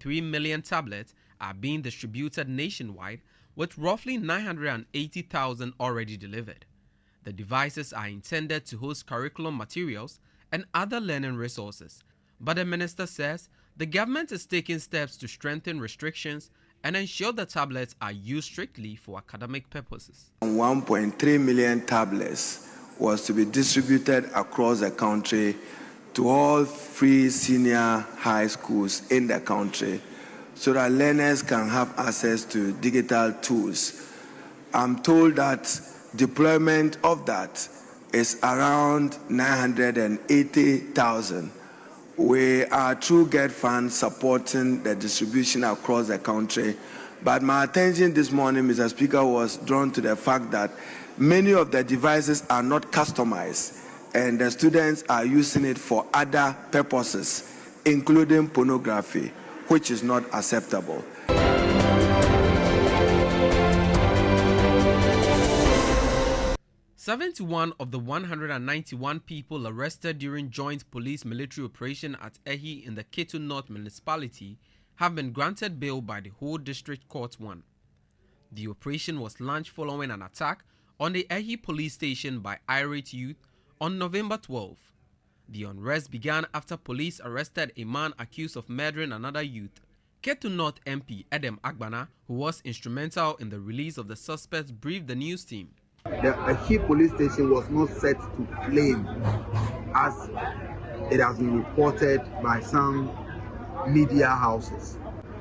1.3 million tablets are being distributed nationwide, with roughly 980,000 already delivered. The devices are intended to host curriculum materials and other learning resources, but the minister says the government is taking steps to strengthen restrictions and ensure the tablets are used strictly for academic purposes. 1.3 million tablets was to be distributed across the country to all free senior high schools in the country so that learners can have access to digital tools. I'm told that deployment of that is around 980,000. We are through GET Fund supporting the distribution across the country. But my attention this morning, Mr. Speaker, was drawn to the fact that many of the devices are not customized, and the students are using it for other purposes, including pornography, which is not acceptable. "71 of the 191 people arrested during joint police-military operation at Ehi in the Ketu North municipality have been granted bail by the whole district court 1. The operation was launched following an attack on the Ehi police station by irate youth on November 12. The unrest began after police arrested a man accused of murdering another youth. Ketu North MP Edem Agbana, who was instrumental in the release of the suspects, briefed the news team. The Ehi police station was not set to flame as it has been reported by some media houses.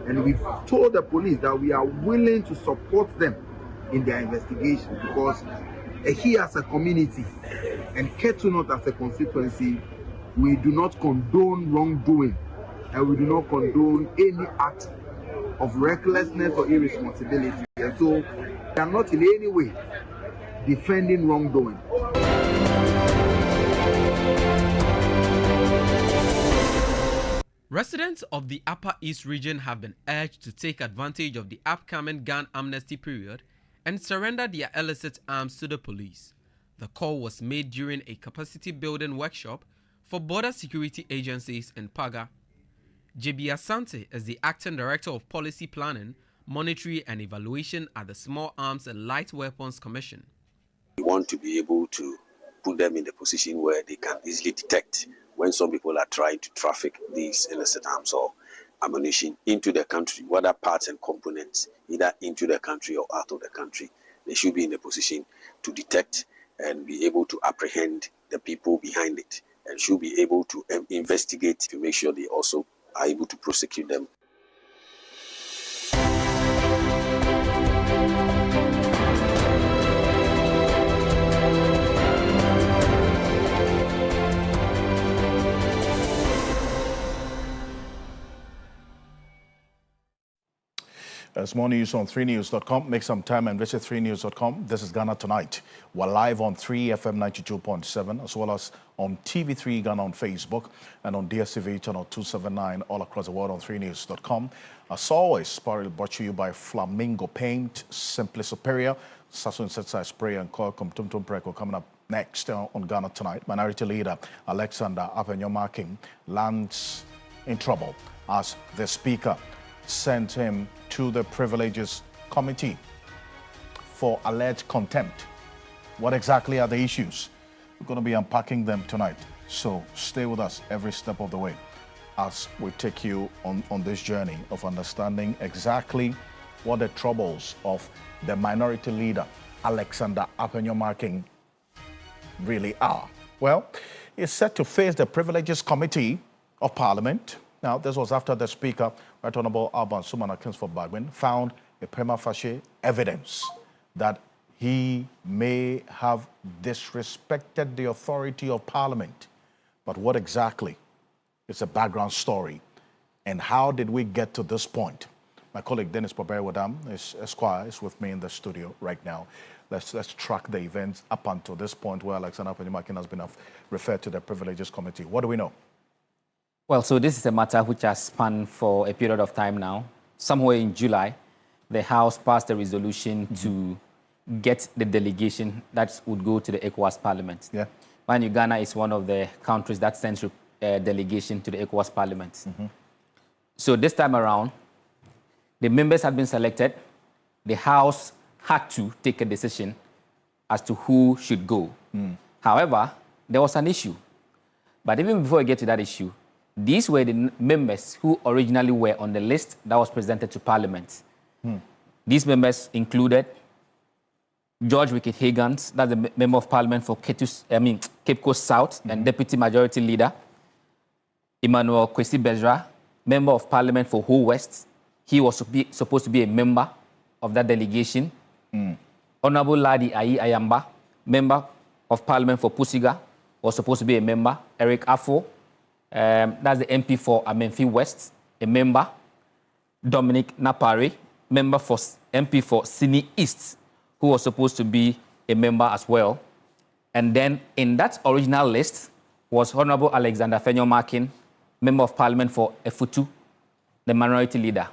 And we've told the police that we are willing to support them in their investigation because Ehi as a community and Ketu North as a constituency, we do not condone wrongdoing and we do not condone any act of recklessness or irresponsibility. And so we are not in any way defending wrongdoing. Residents of the Upper East region have been urged to take advantage of the upcoming gun amnesty period and surrender their illicit arms to the police. The call was made during a capacity building workshop for border security agencies in Paga. JB Asante is the acting director of policy planning, monitoring and evaluation at the Small Arms and Light Weapons Commission. We want to be able to put them in a position where they can easily detect when some people are trying to traffic these illicit arms or ammunition into the country, whether parts and components, either into the country or out of the country. They should be in a position to detect and be able to apprehend the people behind it, and should be able to investigate to make sure they also are able to prosecute them. There's more news on 3news.com. Make some time and visit 3news.com. This is Ghana Tonight. We're live on 3FM 92.7, as well as on TV3 Ghana on Facebook and on DSTV channel 279 all across the world on 3news.com. As always, brought to you by Flamingo Paint, Simply Superior, Sasso Insecticide Spray and Coil Tum Preko coming up next on Ghana Tonight. Minority Leader Alexander Apenyomaking lands in trouble as the Speaker sent him to the Privileges Committee for alleged contempt. What exactly are the issues? We're going to be unpacking them tonight, so stay with us every step of the way as we take you on this journey of understanding exactly what the troubles of the Minority Leader Alexander Apenyomaking really are. Well, he's set to face the Privileges Committee of Parliament. Now, this was after the Speaker, Right Honourable Alban Sumana Kingsford Bagwin, found a prima facie evidence that he may have disrespected the authority of Parliament. But what exactly is the background story, and how did we get to this point? My colleague Dennis Baberi-Wadam, Esquire, is with me in the studio right now. Let's track the events up until this point where Alexander Apenyomaking has been referred to the Privileges Committee. What do we know? Well, so this is a matter which has spanned for a period of time now. Somewhere in July, the House passed a resolution to get the delegation that would go to the ECOWAS Parliament. Yeah. And Ghana is one of the countries that sends a delegation to the ECOWAS Parliament. So this time around, the members had been selected. The House had to take a decision as to who should go. However, there was an issue. But even before we get to that issue, these were the members who originally were on the list that was presented to Parliament. These members included George Wicked Higgins, that's the Member of Parliament for Cape Coast South and Deputy Majority Leader. Emmanuel Kwesi Bezra, Member of Parliament for Ho West. He was supposed to be a member of that delegation. Honorable Ladi Ayi Ayamba, Member of Parliament for Pusiga, was supposed to be a member. Eric Afo, that's the MP for Amenfi West, a member. Dominic Napari, member for MP for Sini East, who was supposed to be a member as well. And then in that original list was Honorable Alexander Fenyo-Markin, Member of Parliament for Efutu, the minority leader.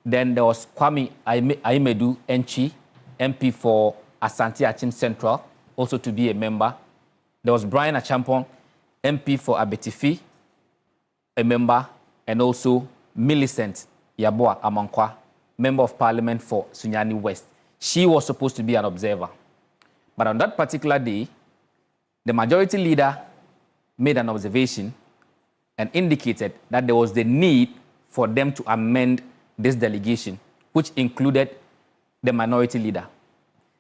Then there was Kwame Aimedu Enchi, MP for Asante Achim Central, also to be a member. There was Brian Achampong, MP for Abetifi, a member, and also Millicent Yaboa Amankwa, Member of Parliament for Sunyani West. She was supposed to be an observer. But on that particular day, the majority leader made an observation and indicated that there was the need for them to amend this delegation, which included the minority leader.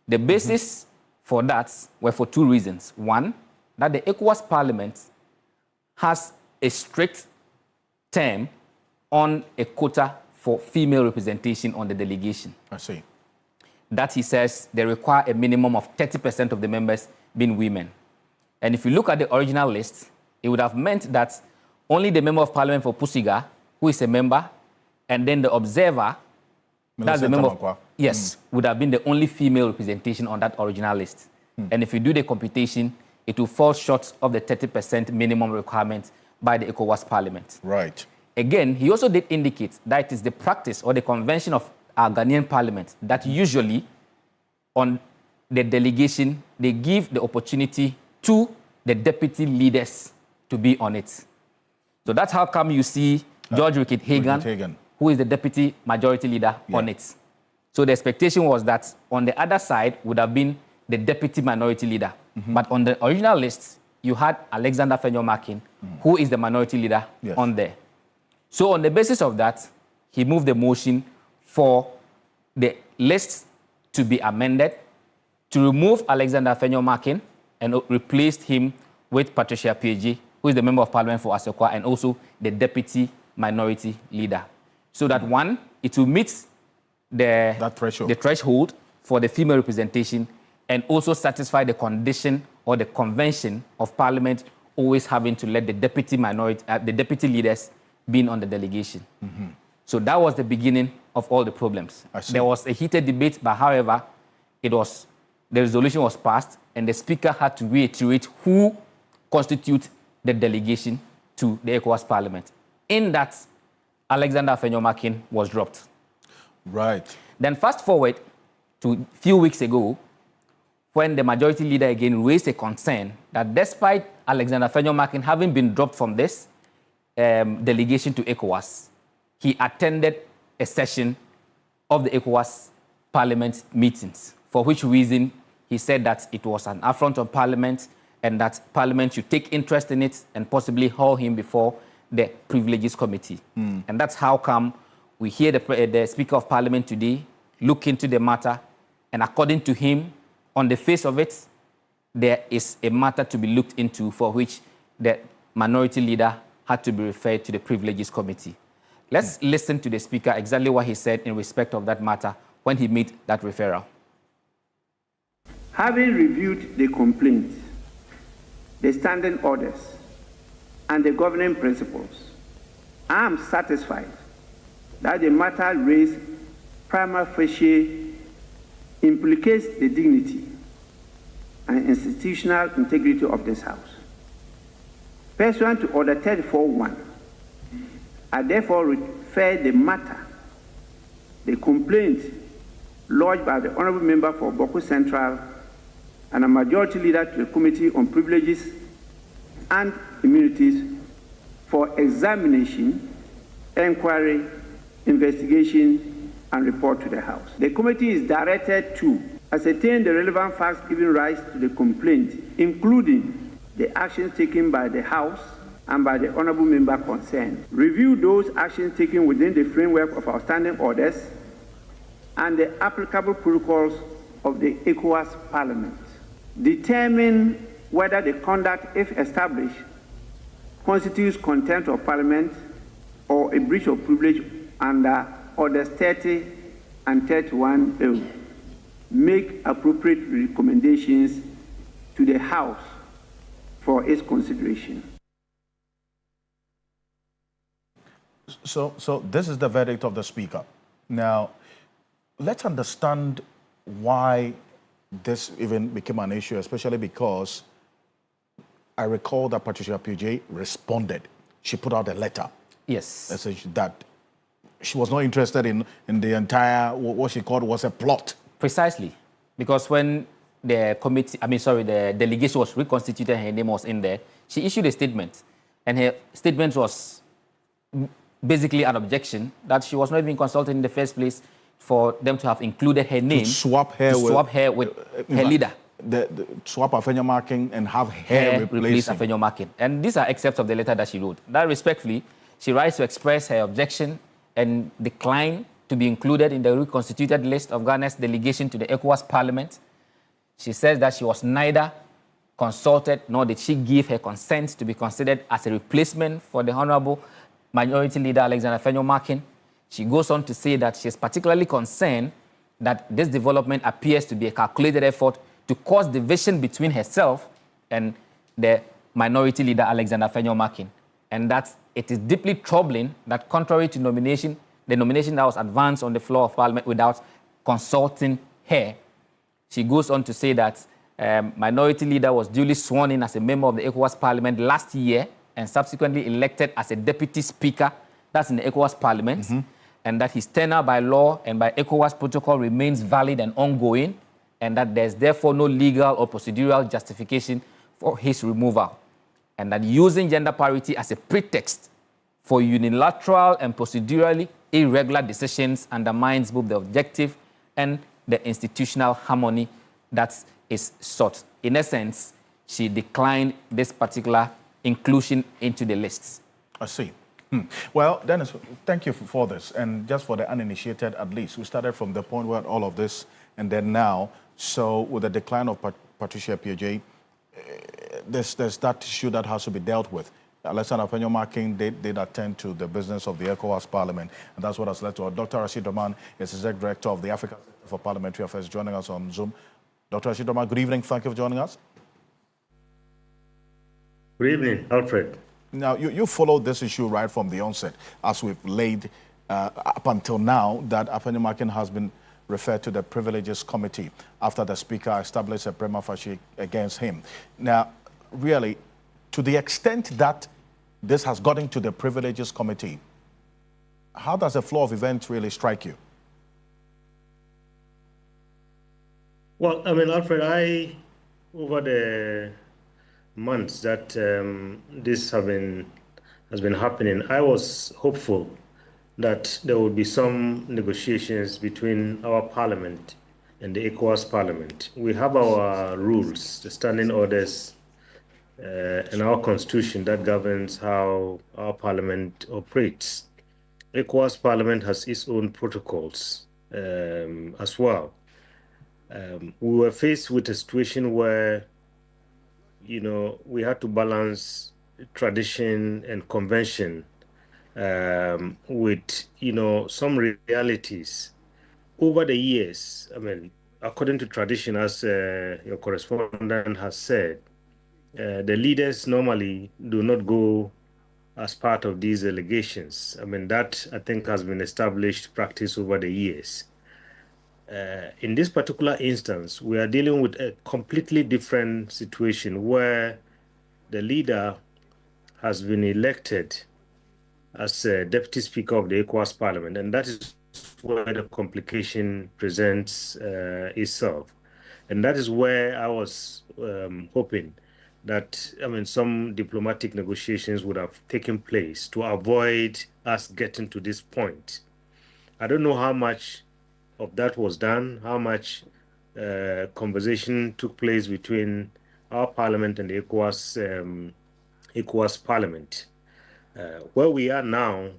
The basis for that were for two reasons. One, that the ECOWAS Parliament has a strict term on a quota for female representation on the delegation. I see. That he says they require a minimum of 30% of the members being women. And if you look at the original list, it would have meant that only the Member of Parliament for Pusiga, who is a member, and then the observer, that's the member of, yes, would have been the only female representation on that original list. And if you do the computation, it will fall short of the 30% minimum requirement by the ECOWAS Parliament. Right. Again, he also did indicate that it is the practice or the convention of our Ghanaian Parliament that usually on the delegation, they give the opportunity to the deputy leaders to be on it. So that's how come you see George Wicked Hagan, who is the deputy majority leader, on it. So the expectation was that on the other side would have been the deputy minority leader. But on the original list, you had Alexander Fenyo-Markin, who is the minority leader on there. So on the basis of that, he moved the motion for the list to be amended, to remove Alexander Fenyo-Markin and replaced him with Patricia Pieji, who is the Member of Parliament for Asekwa and also the deputy minority leader. So that one, it will meet the threshold for the female representation and also satisfy the condition or the convention of Parliament always having to let the deputy leaders being on the delegation. So that was the beginning of all the problems. There was a heated debate, but however, the resolution was passed and the Speaker had to reiterate who constitutes the delegation to the ECOWAS Parliament. In that, Alexander Fenyo-Markin was dropped. Right. Then fast forward to a few weeks ago, when the majority leader again raised a concern that despite Alexander Fenyo-Markin having been dropped from this delegation to ECOWAS, he attended a session of the ECOWAS Parliament meetings, for which reason he said that it was an affront on Parliament and that Parliament should take interest in it and possibly haul him before the Privileges Committee. And that's how come we hear the Speaker of Parliament today look into the matter, and according to him, on the face of it, there is a matter to be looked into for which the minority leader had to be referred to the Privileges Committee. Let's listen to the Speaker exactly what he said in respect of that matter when he made that referral. Having reviewed the complaint, the standing orders, and the governing principles, I am satisfied that the matter raised prima facie implicates the dignity and institutional integrity of this House. Pursuant to Order 34.1, I therefore refer the matter, the complaint lodged by the Honourable Member for Boko Central and a majority leader to the Committee on Privileges and Immunities for examination inquiry, investigation, and report to the House. The committee is directed to ascertain the relevant facts giving rise to the complaint, including the actions taken by the House and by the honourable member concerned. Review those actions taken within the framework of our standing orders and the applicable protocols of the ECOWAS Parliament. Determine whether the conduct, if established, constitutes contempt of Parliament or a breach of privilege under Orders 30 and 31A. Make appropriate recommendations to the House for its consideration. So this is the verdict of the Speaker. Now, let's understand why this even became an issue, especially because I recall that Patricia PJ responded. She put out a letter. Yes. Message that she was not interested in the entire, what she called was a plot. Precisely. Because when the committee, the delegation was reconstituted, her name was in there, she issued a statement. And her statement was basically an objection that she was not even consulted in the first place for them to have included her name. To swap her with her leader. Swap Afenyo marking and have her replace Afenyo marking. And these are excerpts of the letter that she wrote. That respectfully, she writes to express her objection and decline to be included in the reconstituted list of Ghana's delegation to the ECOWAS Parliament. She says that she was neither consulted nor did she give her consent to be considered as a replacement for the Honourable Minority Leader Alexander Afenyo Markin. She goes on to say that she is particularly concerned that this development appears to be a calculated effort to cause division between herself and the Minority Leader Alexander Afenyo Markin, and that it is deeply troubling that contrary to the nomination that was advanced on the floor of Parliament without consulting her. She goes on to say that Minority Leader was duly sworn in as a member of the ECOWAS Parliament last year and subsequently elected as a Deputy Speaker, that's in the ECOWAS Parliament, and that his tenure by law and by ECOWAS protocol remains valid and ongoing, and that there's therefore no legal or procedural justification for his removal, and that using gender parity as a pretext for unilateral and procedurally irregular decisions undermines both the objective and the institutional harmony that is sought. In essence, she declined this particular inclusion into the lists. I see. Well, Dennis, thank you for this. And just for the uninitiated, at least, we started from the point where all of this, and then now, so with the decline of Patricia PJ, there's that issue that has to be dealt with. Alexander Afenyo Markin did attend to the business of the ECOWAS Parliament, and that's what has led to it. Dr. Rashid Rahman is Executive Director of the Africa Center for Parliamentary Affairs, joining us on Zoom. Dr. Rashid Rahman, good evening. Thank you for joining us. Good evening, Alfred. Now, you followed this issue right from the onset, as we've laid up until now, that Afenyo Markin has been referred to the Privileges Committee after the Speaker established a prima facie against him. Now, really, to the extent that this has gotten to the Privileges Committee, how does the flow of events really strike you? Well, I mean, Alfred, over the months that this has been happening, I was hopeful that there would be some negotiations between our Parliament and the ECOWAS Parliament. We have our rules, the standing orders, and our constitution that governs how our Parliament operates. ECOWAS Parliament has its own protocols as well. We were faced with a situation where, we had to balance tradition and convention with, some realities. Over the years, I mean, according to tradition, as your correspondent has said, the leaders normally do not go as part of these delegations. I mean, that, I think, has been established practice over the years. In this particular instance, we are dealing with a completely different situation where the leader has been elected as a Deputy Speaker of the ECOWAS Parliament, and that is where the complication presents itself. And that is where I was hoping that, some diplomatic negotiations would have taken place to avoid us getting to this point. I don't know how much of that was done, how much conversation took place between our parliament and the ECOWAS parliament. Where we are now,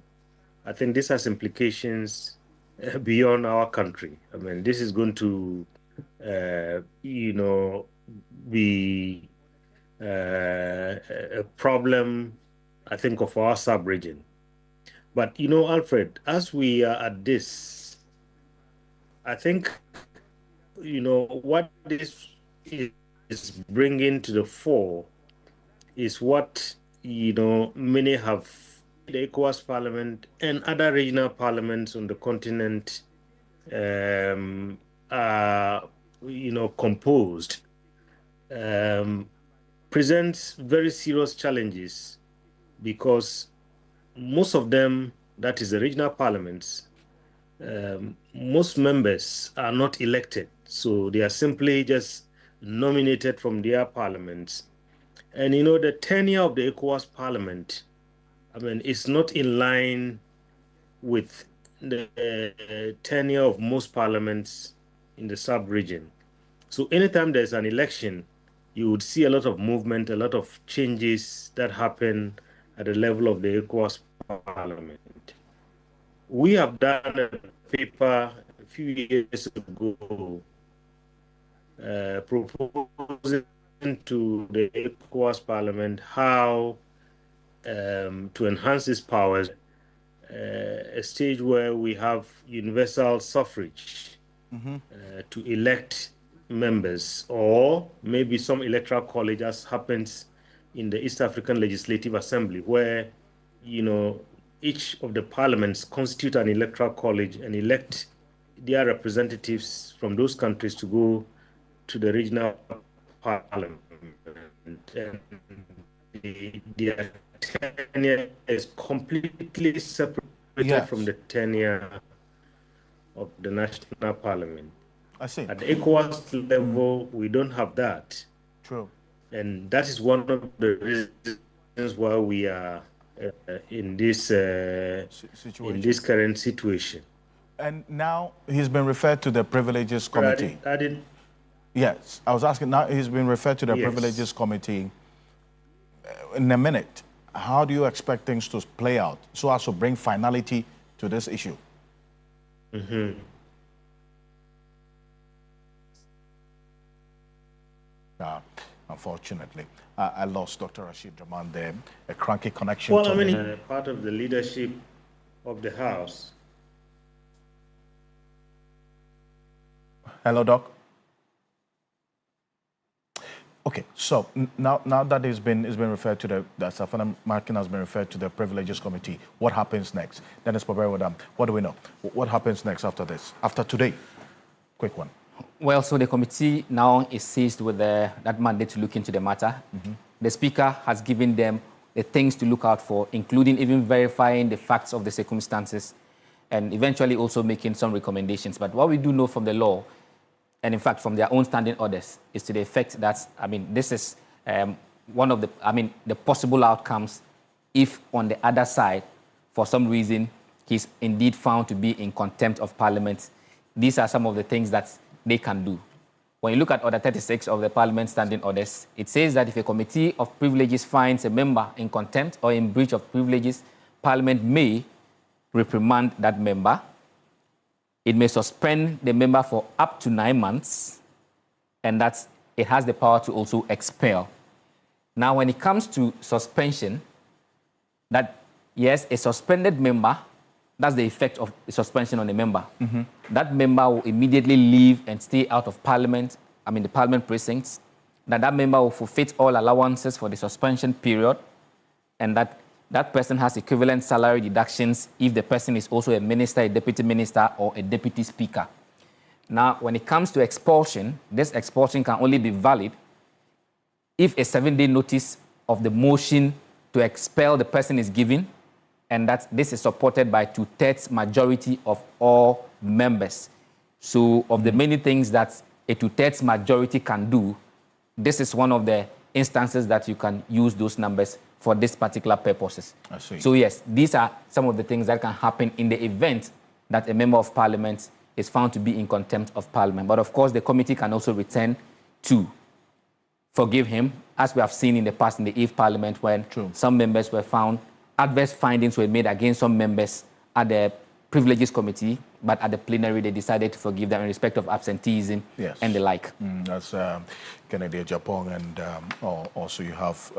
I think this has implications beyond our country. I mean, this is going to, be a problem, I think, of our sub-region. But, Alfred, as we are at this, I think, what this is bringing to the fore is what, many have, the ECOWAS Parliament and other regional parliaments on the continent are, composed, presents very serious challenges because most of them, that is the regional parliaments, most members are not elected. So they are simply just nominated from their parliaments. And, the tenure of the ECOWAS Parliament, I mean, it's not in line with the tenure of most parliaments in the sub-region. So anytime there's an election, you would see a lot of movement, a lot of changes that happen at the level of the ECOWAS Parliament. We have done a paper a few years ago proposing to the ECOWAS Parliament how to enhance its powers, a stage where we have universal suffrage to elect members, or maybe some electoral college, as happens in the East African Legislative Assembly, where, each of the parliaments constitute an electoral college and elect their representatives from those countries to go to the regional parliament. And their tenure is completely separated from the tenure of the national parliament. I see. At the ECOWAS level, we don't have that. True. And that is one of the reasons why we are in this current situation. And now he's been referred to the Privileges Committee. Yes, I was asking, now he's been referred to the Privileges Committee. In a minute, how do you expect things to play out so as to bring finality to this issue? Unfortunately, I lost Dr. Rashid Draman there, a cranky connection. Well, I mean, part of the leadership of the House. Hello, Doc. Okay, so now that it's been referred to that Safana Markin has been referred to the Privileges Committee, what happens next? Dennis Paberodam, what do we know? What happens next after this? After today? Quick one. Well, so the committee now is seized with that mandate to look into the matter. The Speaker has given them the things to look out for, including even verifying the facts of the circumstances and eventually also making some recommendations. But what we do know from the law, and in fact from their own standing orders, is to the effect that, this is one of the possible outcomes if on the other side, for some reason, he's indeed found to be in contempt of Parliament. These are some of the things that they can do. When you look at Order 36 of the Parliament Standing Orders, it says that if a committee of privileges finds a member in contempt or in breach of privileges, Parliament may reprimand that member. It may suspend the member for up to 9 months, and it has the power to also expel. Now, when it comes to suspension, yes, a suspended member, that's the effect of the suspension on a member. That member will immediately leave and stay out of Parliament, the Parliament precincts. That member will forfeit all allowances for the suspension period, and that person has equivalent salary deductions if the person is also a minister, a deputy minister, or a deputy speaker. Now, when it comes to expulsion, this expulsion can only be valid if a 7-day notice of the motion to expel the person is given, and that this is supported by 2/3 majority of all members. So, of the many things that a 2/3 majority can do, this is one of the instances that you can use those numbers for this particular purposes. I see. So yes, these are some of the things that can happen in the event that a member of parliament is found to be in contempt of parliament. But of course, the committee can also return to forgive him, as we have seen in the past in the 8th Parliament when some members were found, adverse findings were made against some members at the Privileges Committee, but at the plenary they decided to forgive them in respect of absenteeism and the like. That's Kennedy Japan, and also you have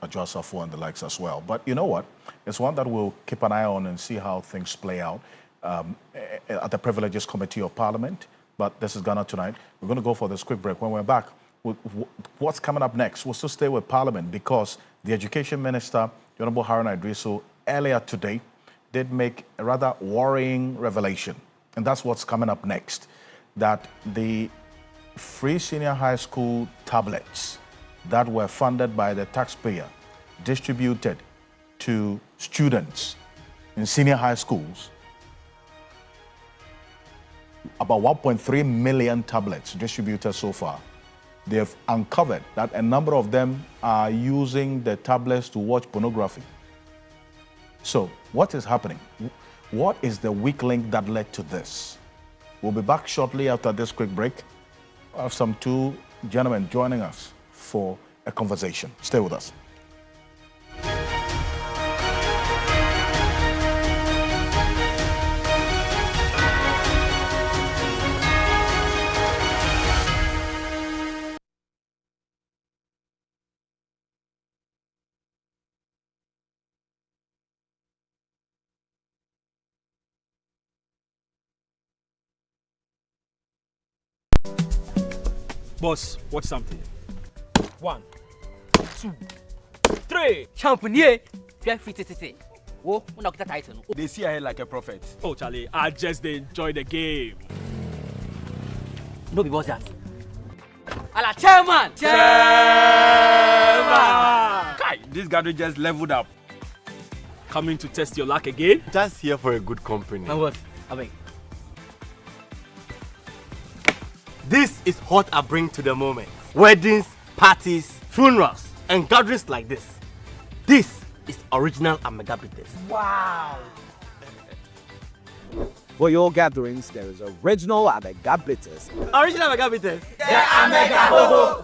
Ajwa and the likes as well. But you know what? It's one that we'll keep an eye on and see how things play out at the Privileges Committee of Parliament. But this is Ghana Tonight. We're going to go for this quick break. When we're back, what's coming up next? We'll still stay with Parliament because the Education Minister, the Honorable Haruna Idrisu, earlier today did make a rather worrying revelation. And that's what's coming up next, that the free senior high school tablets that were funded by the taxpayer distributed to students in senior high schools, about 1.3 million tablets distributed so far. They've uncovered that a number of them are using the tablets to watch pornography. So, what is happening? What is the weak link that led to this? We'll be back shortly after this quick break. I have some two gentlemen joining us for a conversation. Stay with us. Boss, watch something. 1, 2, 3. Champignon. Whoa, title. They see ahead like a prophet. Oh, Charlie, I just enjoy the game. No be boss that. Ala chairman. Kai, this gathering just leveled up. Coming to test your luck again? Just here for a good company. And what? I mean. This is what I bring to the moment. Weddings, parties, funerals, and gatherings like this. This is original Amegabites. Wow. For your gatherings, there is original Amegabites. Original Amegabites.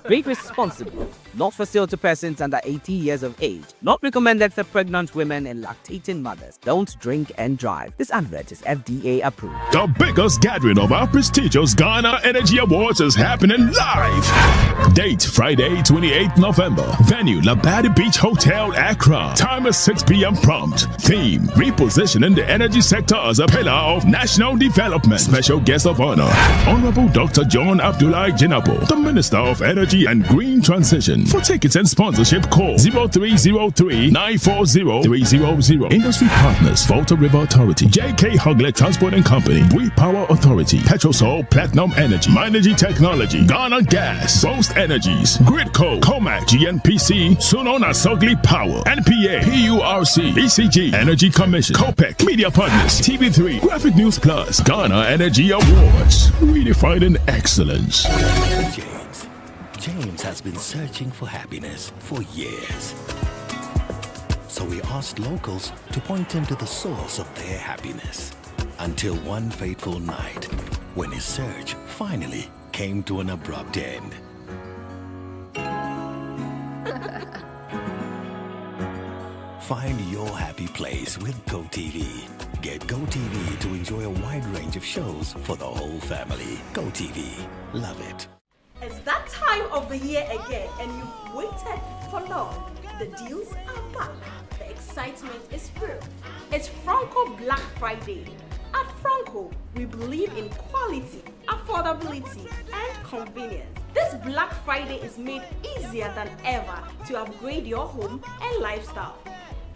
Drink responsibly. Not for sale to persons under 80 years of age. Not recommended for pregnant women and lactating mothers. Don't drink and drive. This advert is FDA approved. The biggest gathering of our prestigious Ghana Energy Awards is happening live. Date Friday, 28th November. Venue Labadi Beach Hotel, Accra. Time is 6 p.m. prompt. Theme: repositioning the energy sector as a pillar of national development. Special guest of honor: Honorable Dr. John Abdullah Jinabo, the Minister of Energy and Green Transition. For tickets and sponsorship, call 0303-940-300. Industry partners: Volta River Authority, JK Huglet Transport and Company, Bui Power Authority, Petrosol Platinum Energy, Minergy Technology, Ghana Gas, Post Energies, Gridco, Comac, GNPC, Sunona Sogli Power, NPA, PURC, BCG, Energy Commission, COPEC, Media Partners, TV3, Graphic News Plus, Ghana Energy Awards, redefining excellence. James has been searching for happiness for years. So we asked locals to point him to the source of their happiness. Until one fateful night, when his search finally came to an abrupt end. Find your happy place with GoTV. Get GoTV to enjoy a wide range of shows for the whole family. GoTV. Love it. It's that time of the year again, and you've waited for long. The deals are back. The excitement is real. It's Franco Black Friday. At Franco, we believe in quality, affordability, and convenience. This Black Friday is made easier than ever to upgrade your home and lifestyle.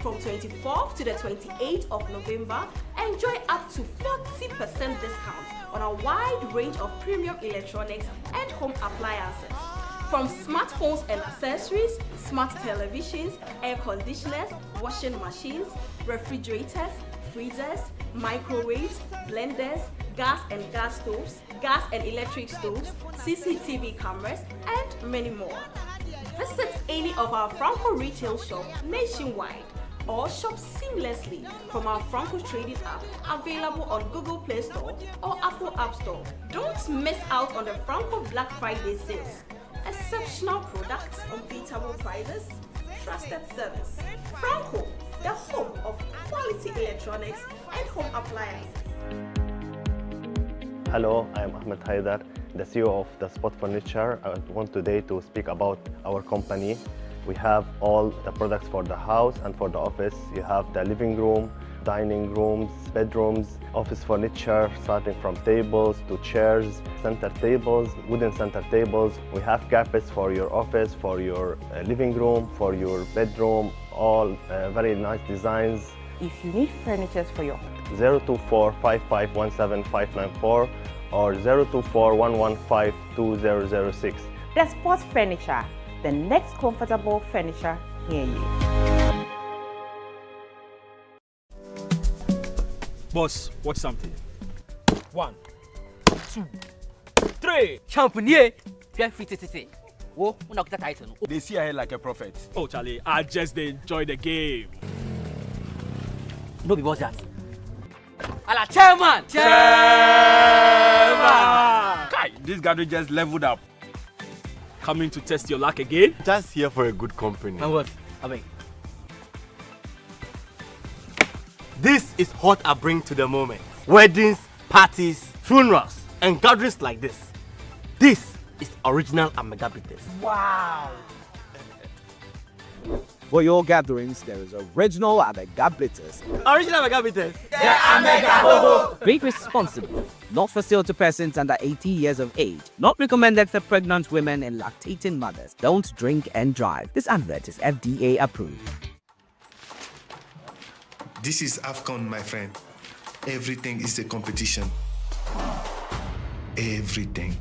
From 24th to the 28th of November, enjoy up to 40% discount on a wide range of premium electronics and home appliances. From smartphones and accessories, smart televisions, air conditioners, washing machines, refrigerators, freezers, microwaves, blenders, gas and electric stoves, CCTV cameras, and many more. Visit any of our Franco retail shops nationwide or shop seamlessly from our Franco trading app available on Google Play Store or Apple App Store. Don't miss out on the Franco Black Friday sales. Exceptional products, unbeatable prices, trusted service. Franco, the home of quality electronics and home appliances. Hello, I am Ahmed Haidar, the CEO of the Spot Furniture. I want today to speak about our company. We have all the products for the house and for the office. You have the living room, dining rooms, bedrooms, office furniture, starting from tables to chairs, center tables, wooden center tables. We have carpets for your office, for your living room, for your bedroom, all very nice designs. If you need furniture for your 024 5517 594 or 024 115 2006. The Sports Furniture, the next comfortable furniture near you. Boss, watch something. 1, 2, 3. Champignon. Oh, una kita title. They see ahead like a prophet. Oh, Charlie, I just enjoy the game. No be boss that. Ala chairman. Kai, this gathering just leveled up. Coming to test your luck again? Just here for a good company. And what? Abeg. This is what I bring to the moment. Weddings, parties, funerals, and gatherings like this. This is original Amegabites. Wow. For your gatherings, there is original Amegabites. Original Amegabites. Drink responsibly. Not for sale to persons under 80 years of age. Not recommended for pregnant women and lactating mothers. Don't drink and drive. This advert is FDA approved. This is AFCON, my friend. Everything is a competition. Everything.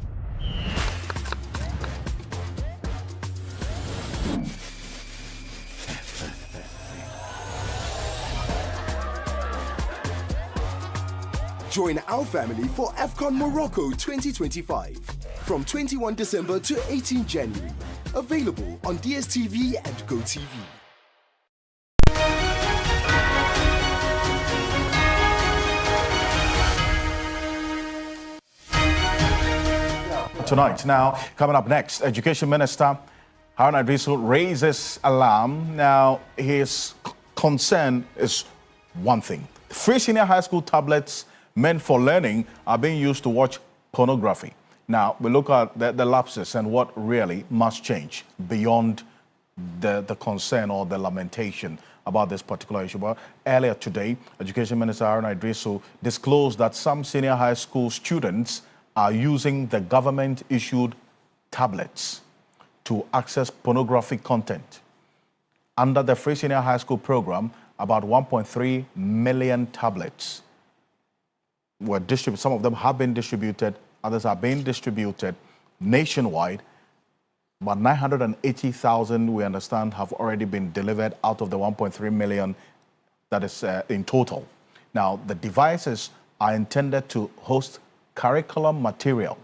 Join our family for AFCON Morocco 2025 from 21 December to 18 January. Available on DSTV and GoTV. Tonight, now, coming up next, Education Minister Harun Idrisu raises alarm. Now, his concern is one thing. Free senior high school tablets meant for learning are being used to watch pornography. Now, we look at the lapses and what really must change beyond the concern or the lamentation about this particular issue. But earlier today, Education Minister Harun Idrisu disclosed that some senior high school students are using the government-issued tablets to access pornographic content. Under the Free Senior High School program, about 1.3 million tablets were distributed. Some of them have been distributed, others are being distributed nationwide. But 980,000, we understand, have already been delivered out of the 1.3 million that is in total. Now, the devices are intended to host curriculum material,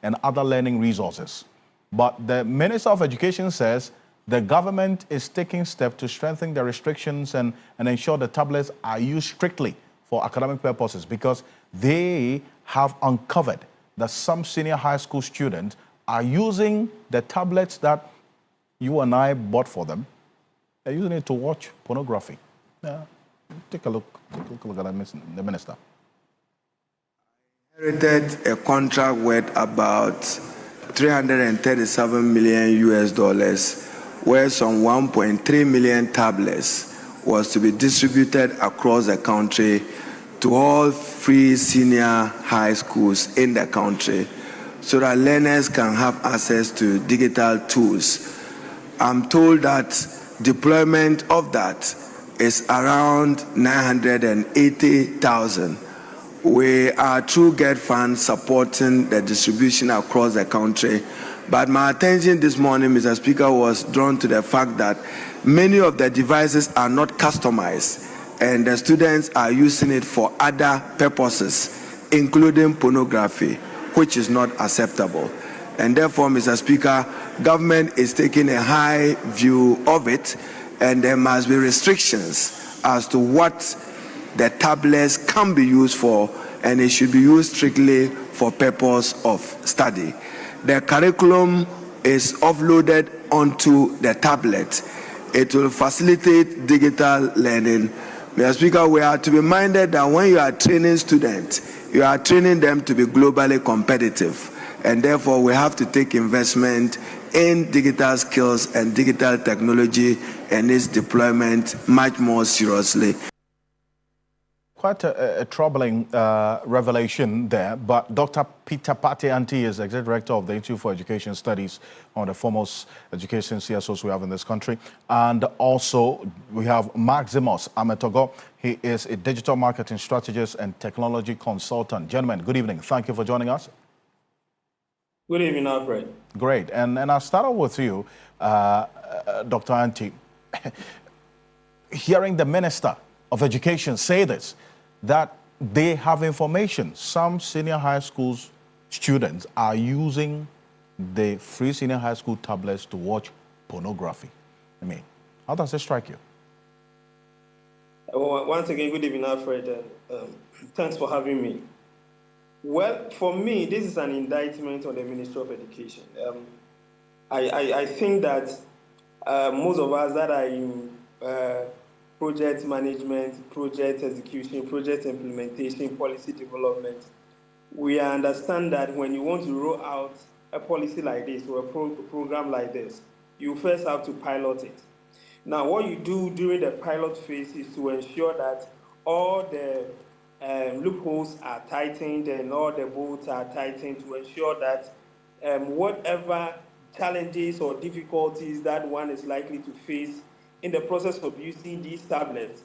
and other learning resources. But the Minister of Education says the government is taking steps to strengthen the restrictions and ensure the tablets are used strictly for academic purposes, because they have uncovered that some senior high school students are using the tablets that you and I bought for them. They're using it to watch pornography. Take a look at the minister. Inherited a contract worth about 337 million US dollars, where some 1.3 million tablets was to be distributed across the country to all free senior high schools in the country, so that learners can have access to digital tools. I'm told that deployment of that is around 980,000. We are through GET Fund supporting the distribution across the country. But my attention this morning, Mr. Speaker, was drawn to the fact that many of the devices are not customized, and the students are using it for other purposes, including pornography, which is not acceptable. And therefore, Mr. Speaker, government is taking a high view of it, and there must be restrictions as to what the tablets can be used for, and it should be used strictly for purpose of study. The curriculum is offloaded onto the tablet. It will facilitate digital learning. Mr. Speaker, we are to be minded that when you are training students, you are training them to be globally competitive, and therefore we have to take investment in digital skills and digital technology and its deployment much more seriously. Quite a troubling revelation there, but Dr. Peter Kpande is Executive Director of the Institute for Education Studies, one of the foremost education CSOs we have in this country. And also we have Maximus Ametogo. He is a digital marketing strategist and technology consultant. Gentlemen, good evening. Thank you for joining us. Good evening, Alfred. Great. And I'll start off with you, Dr. Anti. Hearing the Minister of Education say this, that they have information. Some senior high school students are using the free senior high school tablets to watch pornography. I mean, how does it strike you? Once again, good evening, Alfred. Thanks for having me. Well, for me, this is an indictment on the Ministry of Education. I think that most of us that are in project management, project execution, project implementation, policy development, we understand that when you want to roll out a policy like this or a program like this, you first have to pilot it. Now, what you do during the pilot phase is to ensure that all the loopholes are tightened and all the bolts are tightened to ensure that whatever challenges or difficulties that one is likely to face in the process of using these tablets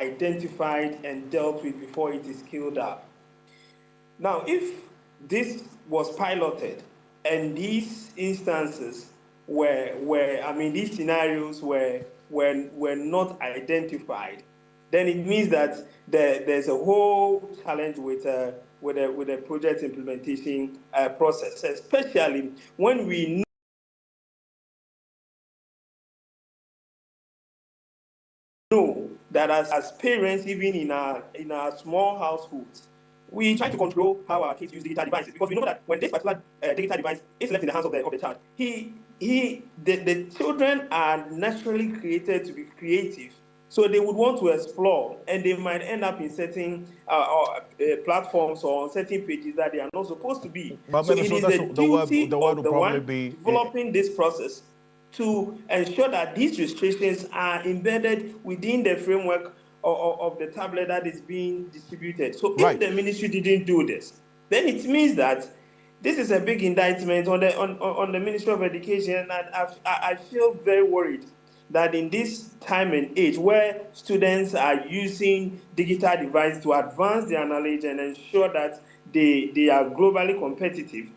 identified and dealt with before it is scaled up. Now, if this was piloted and these instances these scenarios were not identified, then it means that there's a whole challenge with the project implementation process, especially when we know that as parents, even in our small households, we try to control how our kids use digital devices, because we know that when this particular digital device is left in the hands of the child, the children are naturally created to be creative, so they would want to explore, and they might end up in certain platforms or on certain pages that they are not supposed to be. But So it is the duty the word of will the probably one be developing this process to ensure that these restrictions are embedded within the framework of the tablet that is being distributed. So if the ministry didn't do this, then it means that this is a big indictment on the Ministry of Education, and I feel very worried that in this time and age where students are using digital devices to advance their knowledge and ensure that they are globally competitive,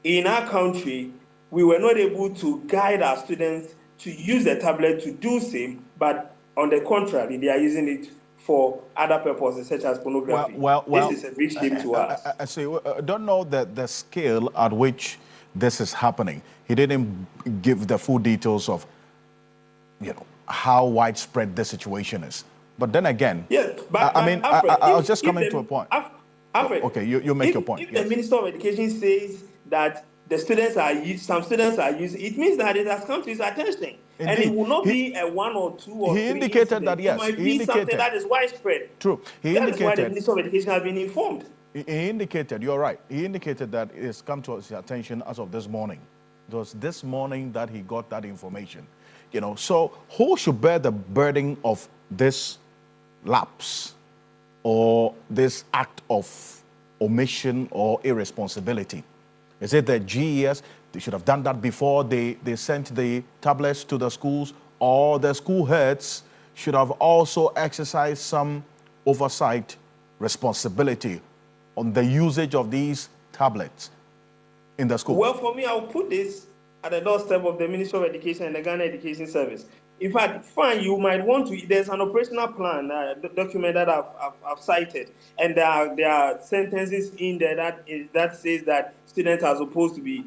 in our country, we were not able to guide our students to use the tablet to do same, but on the contrary, they are using it for other purposes such as pornography. This is a big shame to us. I say, I don't know the scale at which this is happening. He didn't give the full details of, how widespread the situation is. But then again, yes, but Alfred, I was just coming to a point. Alfred, okay, you make your point. If the Minister of Education says that the students are some students are using, it means that it has come to his attention. Indeed. And it will not be a one or two or three indicated that, yes. It might be something that is widespread. True. That is why the Minister of Education has been informed. He indicated, you're right, he indicated that it has come to his attention as of this morning. It was this morning that he got that information. So who should bear the burden of this lapse or this act of omission or irresponsibility? Is it the GES? They should have done that before they sent the tablets to the schools, or the school heads should have also exercised some oversight responsibility on the usage of these tablets in the school? Well, for me, I'll put this at the doorstep of the Ministry of Education and the Ghana Education Service. In fact, fine, you might want to, there's an operational plan document that I've cited, and there are sentences in there that says that students are supposed to be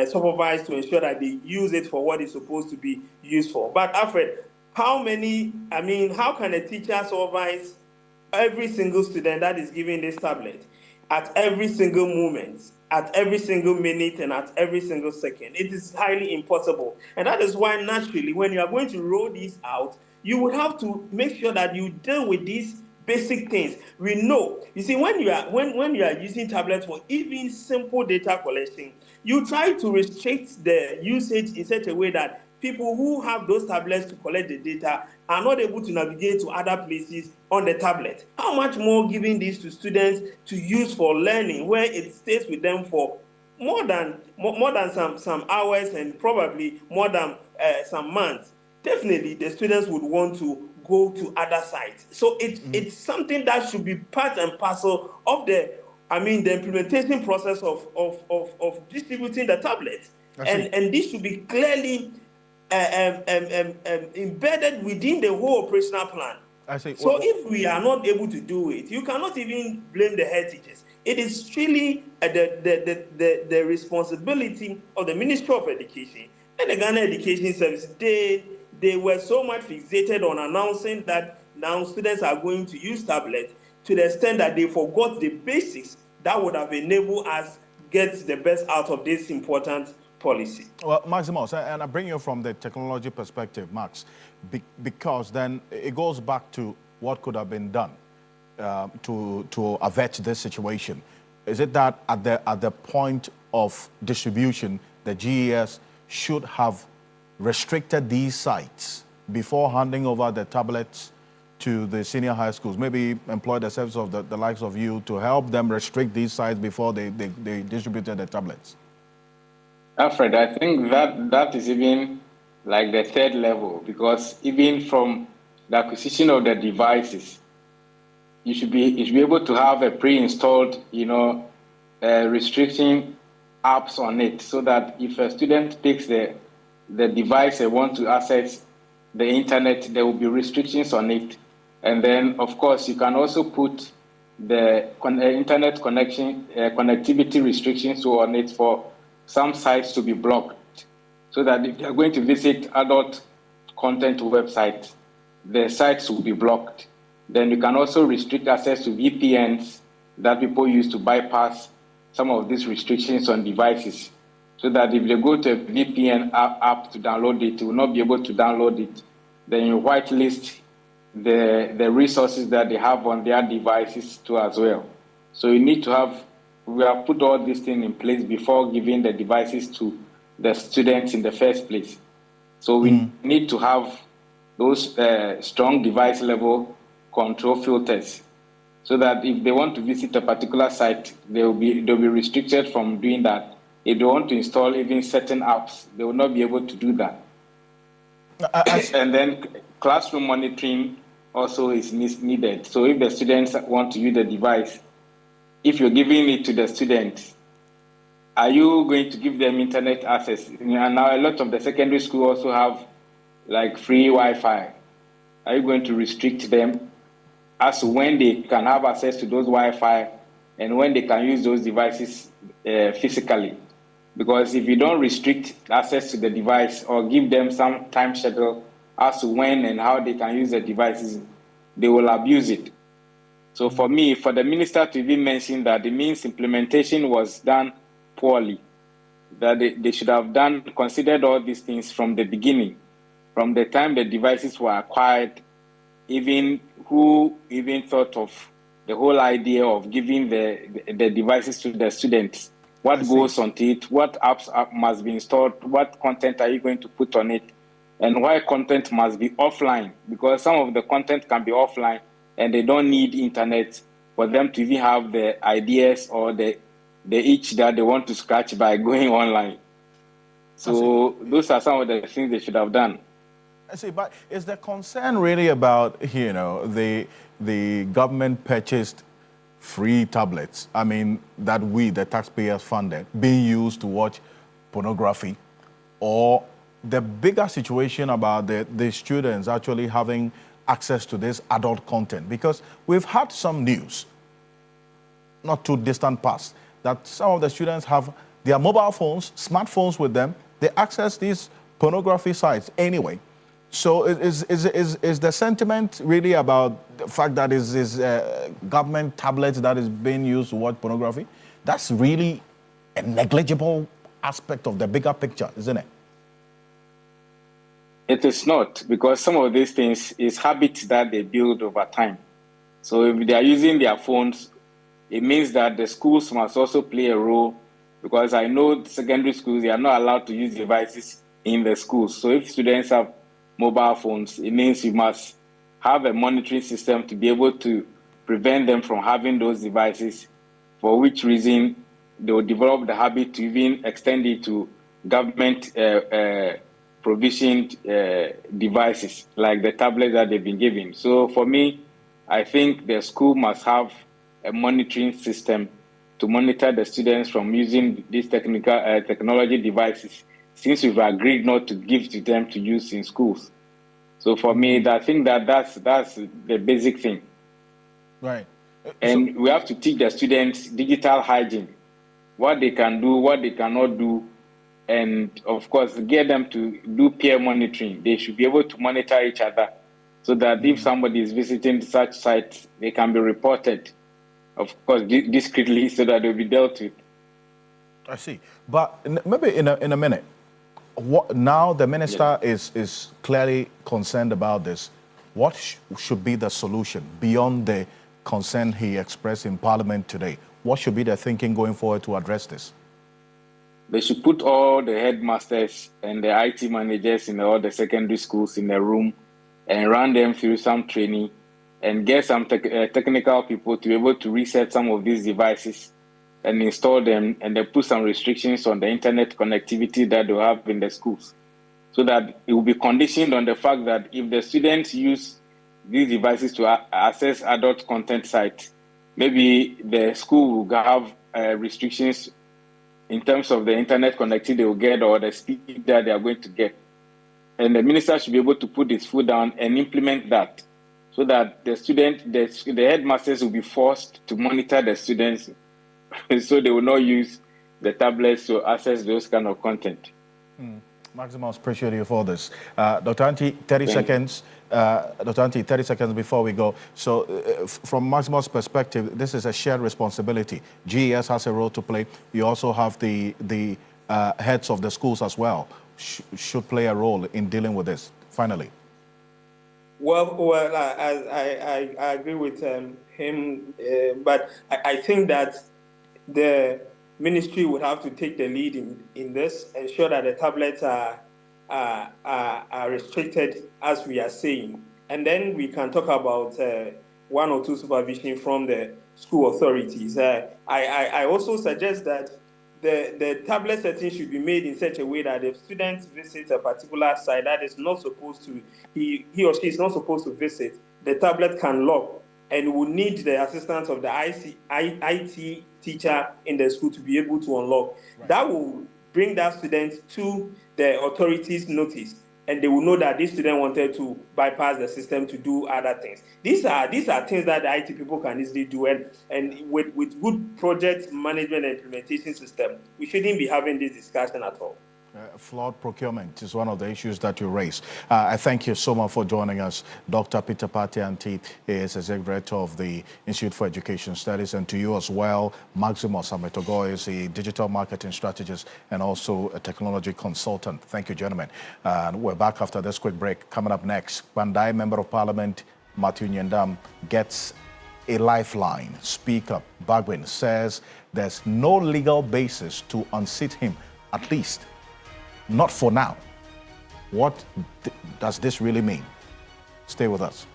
supervised to ensure that they use it for what it's supposed to be used for. But Alfred, how can a teacher supervise every single student that is given this tablet at every single moment, at every single minute, and at every single second? It is highly impossible. And that is why, naturally, when you are going to roll these out, you would have to make sure that you deal with these basic things. We know, you see, when you are using tablets for even simple data collection, you try to restrict the usage in such a way that people who have those tablets to collect the data are not able to navigate to other places on the tablet. How much more giving these to students to use for learning, where it stays with them for more than some hours and probably more than some months? Definitely, the students would want to go to other sites. So it's something that should be part and parcel of the implementation process of distributing the tablets. And this should be clearly embedded within the whole operational plan. So if we are not able to do it, you cannot even blame the head teachers. It is really the responsibility of the Ministry of Education and the Ghana Education Service. They were so much fixated on announcing that now students are going to use tablets to the extent that they forgot the basics that would have enabled us get the best out of this important policy. Well, Maximus, and I bring you from the technology perspective, Max, because then it goes back to what could have been done to avert this situation. Is it that at the point of distribution, the GES should have restricted these sites before handing over the tablets to the senior high schools? Maybe employ the service of the likes of you to help them restrict these sites before they distributed the tablets? Alfred, I think that is even like the third level, because even from the acquisition of the devices, you should be able to have a pre-installed, restriction apps on it, so that if a student picks the device and want to access the internet, there will be restrictions on it. And then, of course, you can also put the internet connectivity restrictions on it for some sites to be blocked, so that if you're going to visit adult content websites, the sites will be blocked. Then you can also restrict access to VPNs that people use to bypass some of these restrictions on devices, so that if they go to a VPN app to download it, they will not be able to download it. Then you whitelist the resources that they have on their devices too as well. So you need to we have put all these things in place before giving the devices to the students in the first place. So we need to have those strong device level control filters, so that if they want to visit a particular site, they'll be restricted from doing that. If they want to install even certain apps, they will not be able to do that. And then classroom monitoring also is needed. So if the students want to use the device, if you're giving it to the students, are you going to give them internet access? And now a lot of the secondary school also have like free Wi-Fi. Are you going to restrict them as to when they can have access to those Wi-Fi and when they can use those devices physically? Because if you don't restrict access to the device or give them some time schedule as to when and how they can use the devices, they will abuse it. So for me, for the minister to even mention that, it means implementation was done poorly, that they should have considered all these things from the beginning, from the time the devices were acquired, who even thought of the whole idea of giving the devices to the students. What goes on it, what apps must be installed, what content are you going to put on it, and why content must be offline, because some of the content can be offline and they don't need internet for them to even have the ideas or the itch that they want to scratch by going online. So those are some of the things they should have done. I see, but is the concern really about, the government purchased free tablets, that we, the taxpayers, funded, being used to watch pornography, or the bigger situation about the students actually having access to this adult content? Because we've had some news, not too distant past, that some of the students have their mobile phones, smartphones with them. They access these pornography sites anyway. So is the sentiment really about the fact that is government tablets that is being used to watch pornography? That's really a negligible aspect of the bigger picture, isn't it? It is not, because some of these things is habits that they build over time. So if they are using their phones, it means that the schools must also play a role, because I know secondary schools, they are not allowed to use devices in the schools. So if students have mobile phones, it means you must have a monitoring system to be able to prevent them from having those devices, for which reason they will develop the habit to even extend it to government provisioned devices, like the tablet that they've been given. So for me, I think the school must have a monitoring system to monitor the students from using these technology devices, since we've agreed not to give to them to use in schools. So for me, I think that's the basic thing. Right. And we have to teach the students digital hygiene, what they can do, what they cannot do, and of course, get them to do peer monitoring. They should be able to monitor each other, so that if somebody is visiting such sites, they can be reported, of course, discreetly, so that they'll be dealt with. I see. But maybe in a minute, now the minister is clearly concerned about this. What should be the solution beyond the concern he expressed in Parliament today? What should be the thinking going forward to address this? They should put all the headmasters and the IT managers in all the secondary schools in a room and run them through some training and get some technical people to be able to reset some of these devices and install them, and then put some restrictions on the internet connectivity that they have in the schools, so that it will be conditioned on the fact that if the students use these devices to access adult content sites, maybe the school will have restrictions in terms of the internet connectivity they will get or the speed that they are going to get. And the minister should be able to put his foot down and implement that, so that the headmasters will be forced to monitor the students so they will not use the tablets to access those kind of content. Maximus, appreciate you for this. Dr. Anti, 30 seconds. Dr. Anti, 30 seconds before we go. So from Maximus' perspective, this is a shared responsibility. GES has a role to play. You also have the heads of the schools as well should play a role in dealing with this. Finally. Well, I agree with him, but I think that the ministry would have to take the lead in this, ensure that the tablets are restricted, as we are saying, and then we can talk about one or two supervision from the school authorities. I also suggest that the tablet setting should be made in such a way that if students visit a particular site that is not supposed to, he or she is not supposed to visit, the tablet can lock, and will need the assistance of the IT teacher in the school to be able to unlock. Right. That will bring that student to the authorities' notice, and they will know that this student wanted to bypass the system to do other things. These are things that the IT people can easily do, and with good project management and implementation system, we shouldn't be having this discussion at all. Flawed procurement is one of the issues that you raise. I thank you so much for joining us. Dr. Peter Party-Anti is Executive Director of the Institute for Education Studies, and to you as well, Maximus Ametogo is a digital marketing strategist and also a technology consultant. Thank you, gentlemen. And we're back after this quick break. Coming up next, Kpande Member of Parliament Matthew Nyendam gets a lifeline. Speaker Bagwin says there's no legal basis to unseat him, at least not for now. What does this really mean? Stay with us.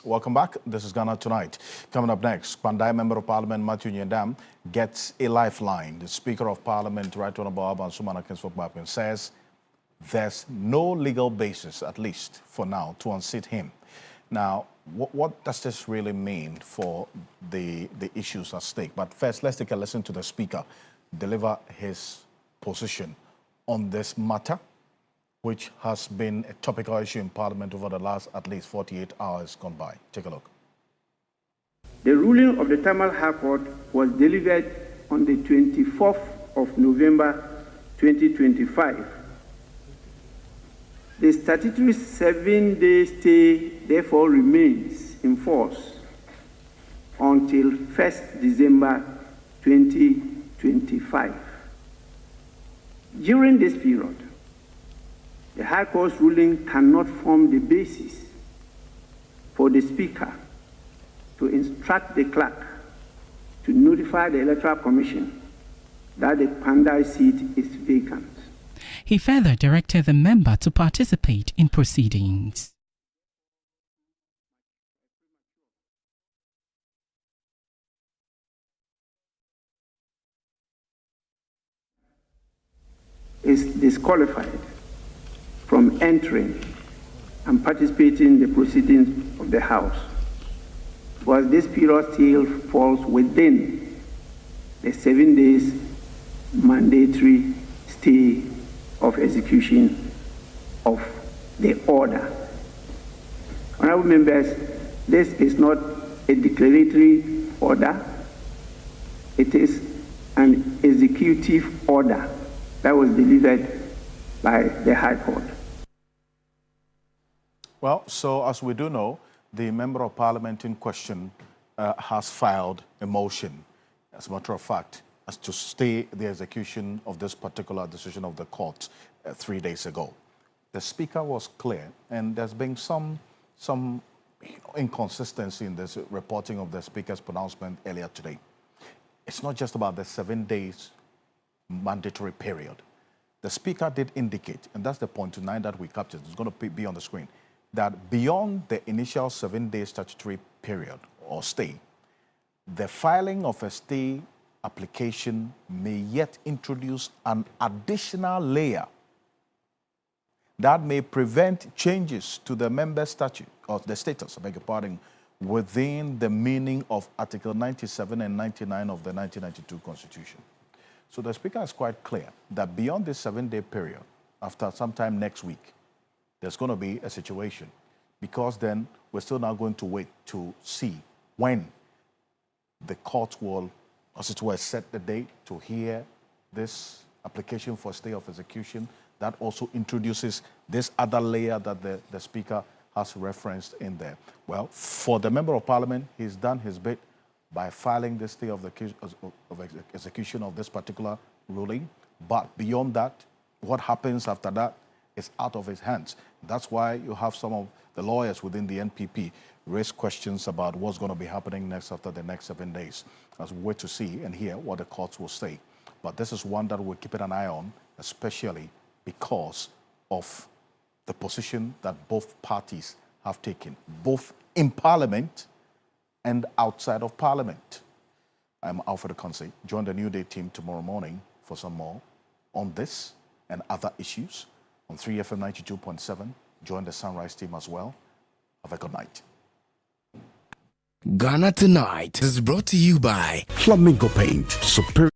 Welcome back. This is Ghana Tonight. Coming up next, Kpande Member of Parliament Matthew Nyendam gets a lifeline. The Speaker of Parliament, Right Honourable Alban Sumana Kingsford Bapin, says there's no legal basis, at least for now, to unseat him. Now, what does this really mean for the issues at stake? But first, let's take a listen to the Speaker deliver his position on this matter, which has been a topical issue in Parliament over the last at least 48 hours gone by. Take a look. The ruling of the Tamil High Court was delivered on the 24th of November 2025. The statutory 7-day stay therefore remains in force until 1st December 2025. During this period, the High Court's ruling cannot form the basis for the Speaker to instruct the clerk to notify the Electoral Commission that the Kpande seat is vacant. He further directed the member to participate in proceedings. Is disqualified from entering and participating in the proceedings of the House, because this period still falls within the 7 days mandatory stay of execution of the order. Honorable members, this is not a declaratory order, it is an executive order that was delivered by the High Court. Well, so as we do know, the Member of Parliament in question has filed a motion, as a matter of fact, as to stay the execution of this particular decision of the court 3 days ago. The Speaker was clear, and there's been some inconsistency in this reporting of the Speaker's pronouncement earlier today. It's not just about the 7 days mandatory period. The Speaker did indicate, and that's the point tonight that we captured, it's going to be on the screen, that beyond the initial 7-day statutory period or stay, the filing of a stay application may yet introduce an additional layer that may prevent changes to the member statute, or the status, I beg your pardon, within the meaning of Article 97 and 99 of the 1992 Constitution. So the Speaker is quite clear that beyond this 7-day period, after sometime next week, there's going to be a situation, because then we're still now going to wait to see when the court will, as it were, set the date to hear this application for stay of execution. That also introduces this other layer that the Speaker has referenced in there. Well, for the Member of Parliament, he's done his bit by filing this stay of execution of this particular ruling. But beyond that, what happens after that is out of his hands. That's why you have some of the lawyers within the NPP raise questions about what's going to be happening next after the next 7 days, as we wait to see and hear what the courts will say. But this is one that we're keeping an eye on, especially because of the position that both parties have taken, both in Parliament and outside of Parliament. I'm Alfred Conce. Join the New Day team tomorrow morning for some more on this and other issues on 3FM 92.7. Join the Sunrise team as well. Have a good night. Ghana Tonight is brought to you by Flamingo Paint. Superior